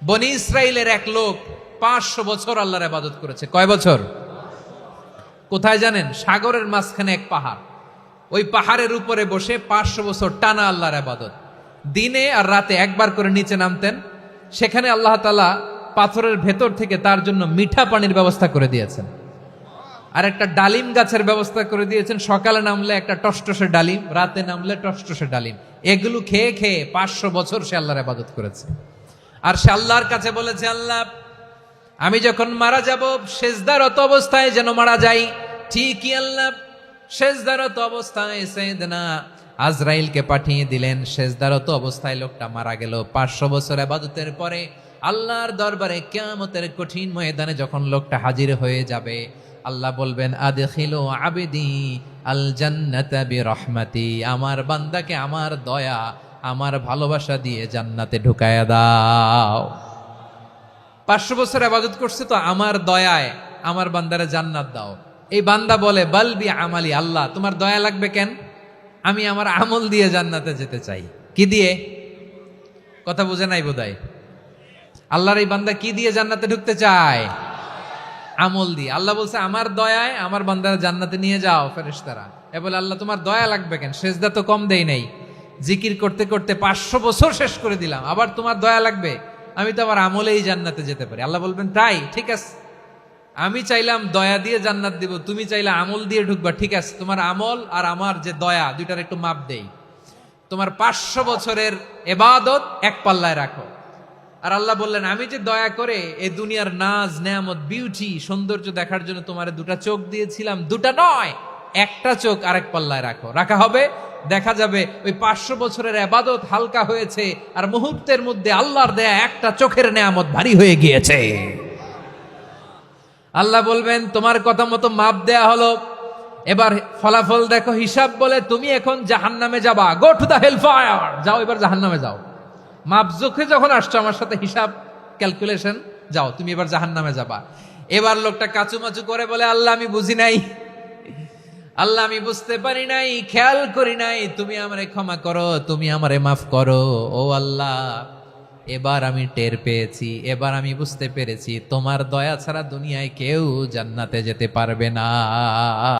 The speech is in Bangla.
বনি ইসরাইলের এক লোক 500 বছর আল্লাহর ইবাদত করেছে। কয় বছর? কোথায় জানেন? সাগরের মাঝখানে এক পাহাড়, ওই পাহাড়ের উপরে বসে 500 বছর টানা আল্লাহর ইবাদত। দিনে আর রাতে একবার করে নিচে নামতেন। সেখানে আল্লাহ তাআলা পাথরের ভেতর থেকে তার জন্য মিঠা পানির ব্যবস্থা করে দিয়েছেন, আর একটা ডালিম গাছের ব্যবস্থা করে দিয়েছেন। সকালে নামলে একটা টসটসে ডালিম, রাতে নামলে টসটসে ডালিম। এগুলো খেয়ে খেয়ে 500 বছর সে আল্লাহর ইবাদত করেছে। আর সে আল্লাহর কাছে বলেছে, আল্লাহ আমি যখন মারা যাব সেজদারত অবস্থায় যেন মারা যাই। ঠিকই আল্লাহ সেজদারত অবস্থায় সাইয়েদনা আজরাইলকে পাঠিয়ে দিলেন। সেজদারত অবস্থায় লোকটা মারা গেল। 500 বছর ইবাদতের পরে আল্লাহর দরবারে কিয়ামতের কঠিন ময়দানে যখন লোকটা হাজির হয়ে যাবে, আল্লাহ বলবেন, আদখিলু আবদি আল জান্নাতা বিরহমাতি, আমার বান্দাকে আমার দয়া, আমার ভালোবাসা দিয়ে জান্নাতে ঢুকায়া দাও। 500 বছর ইবাদত করছে তো আমার দয়ায় আমার বান্দারে জান্নাত দাও। এই বান্দা বলে, বালবি আমালি, আল্লাহ তোমার দয়া লাগবে কেন? আমি আমার আমল দিয়ে জান্নাতে যেতে চাই। কি দিয়ে? কথা বুঝে নাই বোধহয়। আল্লাহর এই বান্দা কি দিয়ে জান্নাতে ঢুকতে চায়? আমল দিয়ে। আল্লাহ বলছে, আমার দয়ায় আমার বান্দারা জান্নাতে নিয়ে যাও। ফেরেশতারা এ বলে, আল্লাহ তোমার দয়া লাগবে কেন? সেজদা তো কম দেই নাই, জিকির করতে করতে 500 বছর শেষ করে দিলাম, আবার তোমার দয়া লাগবে? আমি তো আমার আমলেই জান্নাতে যেতে পারি। আল্লাহ বলবেন, তাই ঠিক আছে, আমি চাইলাম দয়া দিয়ে জান্নাত দিব, তুমি চাইলে আমল দিয়ে ঢুকবা, ঠিক আছে, তোমার আমল আর আমার যে দয়া দুইটার একটু মাপ দেই। তোমার 500 বছরের ইবাদত এক পাল্লায় রাখো। আর আল্লাহ বললেন, আমি যে দয়া করে এই দুনিয়ার নাজ নেয়ামত বিউটি সৌন্দর্য দেখার জন্য তোমার দুটা চোখ দিয়েছিলাম, দুটা নয় একটা চোখ আরেক পাল্লায় রাখো। রাখা হবে, দেখা যাবে ওই 500 বছরের ইবাদত হালকা হয়েছে, আর মুহূর্তের মধ্যে আল্লাহর দেয়া একটা চোখের নেয়ামত ভারী হয়ে গিয়েছে। আল্লাহ বলবেন, তোমার কথা মতো মাপ দেয়া হলো, এবার ফলাফল দেখো। হিসাব বলে, তুমি এখন জাহান্নামে যাবা, go to the hell fire, যাও এবার জাহান্নামে যাও। মাপ জোখে যখন আসছো আমার সাথে হিসাব ক্যালকুলেশন, যাও তুমি এবার জাহান্নামে যাবা। এবার লোকটা কাচুমাচু করে বলে, আল্লাহ আমি বুঝি নাই, আল্লাহ আমি বুঝতে পারি নাই, খেয়াল করি নাই, তুমি আমারে ক্ষমা করো, তুমি আমারে মাফ করো। ও আল্লাহ, এবার আমি টের পেয়েছি, এবার আমি বুঝতে পেরেছি তোমার দয়া ছাড়া দুনিয়ায় কেউ জান্নাতে যেতে পারবে না।